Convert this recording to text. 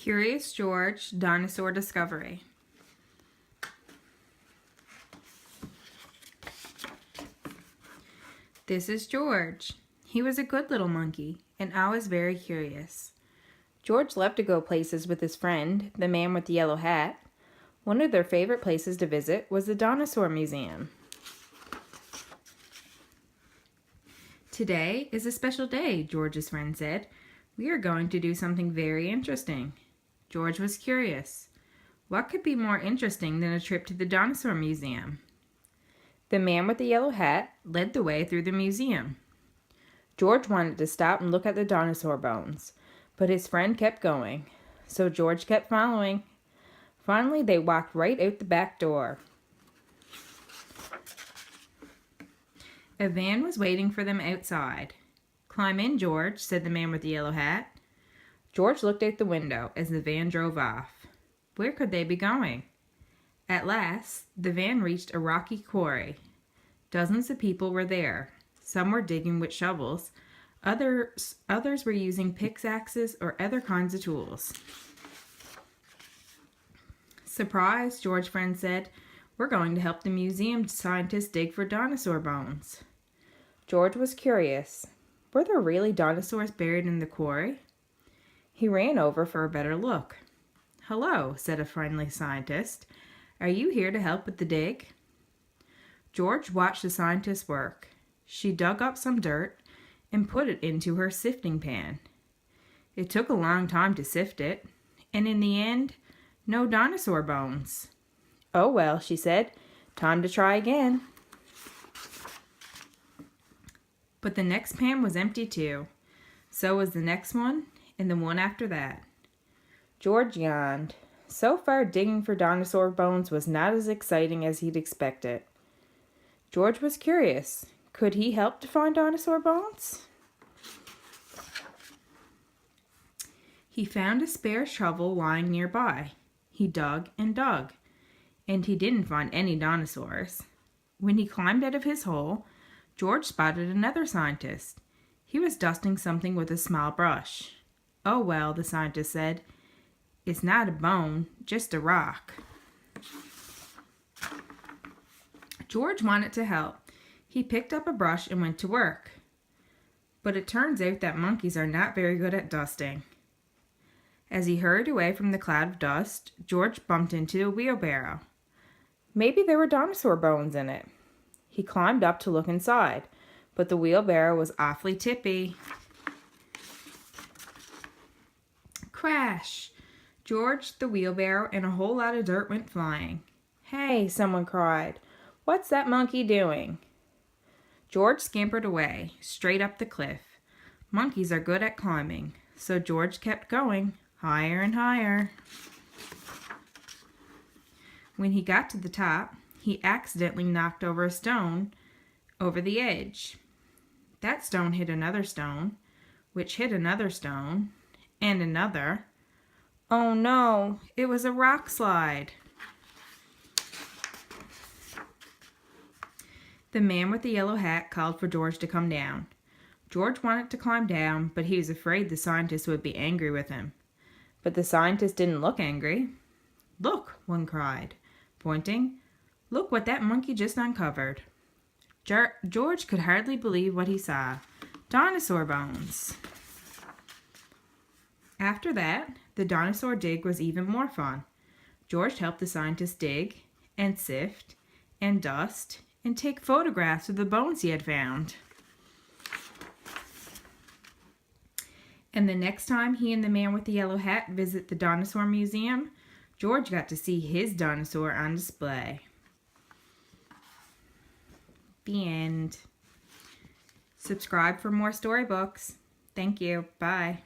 Curious George, Dinosaur Discovery. This is George. He was a good little monkey, and always very curious. George loved to go places with his friend, the man with the yellow hat. One of their favorite places to visit was the Dinosaur Museum. Today is a special day, George's friend said. We are going to do something very interesting. George was curious. What could be more interesting than a trip to the Dinosaur Museum? The man with the yellow hat led the way through the museum. George wanted to stop and look at the dinosaur bones, but his friend kept going, so George kept following. Finally, they walked right out the back door. A van was waiting for them outside. "Climb in, George," said the man with the yellow hat. George looked out the window as the van drove off. Where could they be going? At last, the van reached a rocky quarry. Dozens of people were there. Some were digging with shovels. Others were using pickaxes or other kinds of tools. "Surprise," George's friend said. "We're going to help the museum scientists dig for dinosaur bones." George was curious. Were there really dinosaurs buried in the quarry? He ran over for a better look. "Hello," said a friendly scientist. "Are you here to help with the dig?" George watched the scientist work. She dug up some dirt and put it into her sifting pan. It took a long time to sift it, and in the end, no dinosaur bones. "Oh well," she said, "time to try again." But the next pan was empty too. So was the next one, and the one after that. George yawned. So far, digging for dinosaur bones was not as exciting as he'd expected. George was curious. Could he help to find dinosaur bones? He found a spare shovel lying nearby. He dug, and he didn't find any dinosaurs. When he climbed out of his hole, George spotted another scientist. He was dusting something with a small brush. "Oh well," the scientist said. "It's not a bone, just a rock." George wanted to help. He picked up a brush and went to work. But it turns out that monkeys are not very good at dusting. As he hurried away from the cloud of dust, George bumped into a wheelbarrow. Maybe there were dinosaur bones in it. He climbed up to look inside, but the wheelbarrow was awfully tippy. Crash! George, the wheelbarrow, and a whole lot of dirt went flying. "Hey," someone cried. "What's that monkey doing?" George scampered away, straight up the cliff. Monkeys are good at climbing, so George kept going, higher and higher. When he got to the top, he accidentally knocked over a stone over the edge. That stone hit another stone, which hit another stone, and another. Oh no, it was a rock slide. The man with the yellow hat called for George to come down. George wanted to climb down, but he was afraid the scientist would be angry with him. But the scientist didn't look angry. "Look," one cried, pointing. "Look what that monkey just uncovered." George could hardly believe what he saw. Dinosaur bones. After that, the dinosaur dig was even more fun. George helped the scientist dig, and sift, and dust, and take photographs of the bones he had found. And the next time he and the man with the yellow hat visit the Dinosaur Museum, George got to see his dinosaur on display. The end. Subscribe for more storybooks. Thank you. Bye.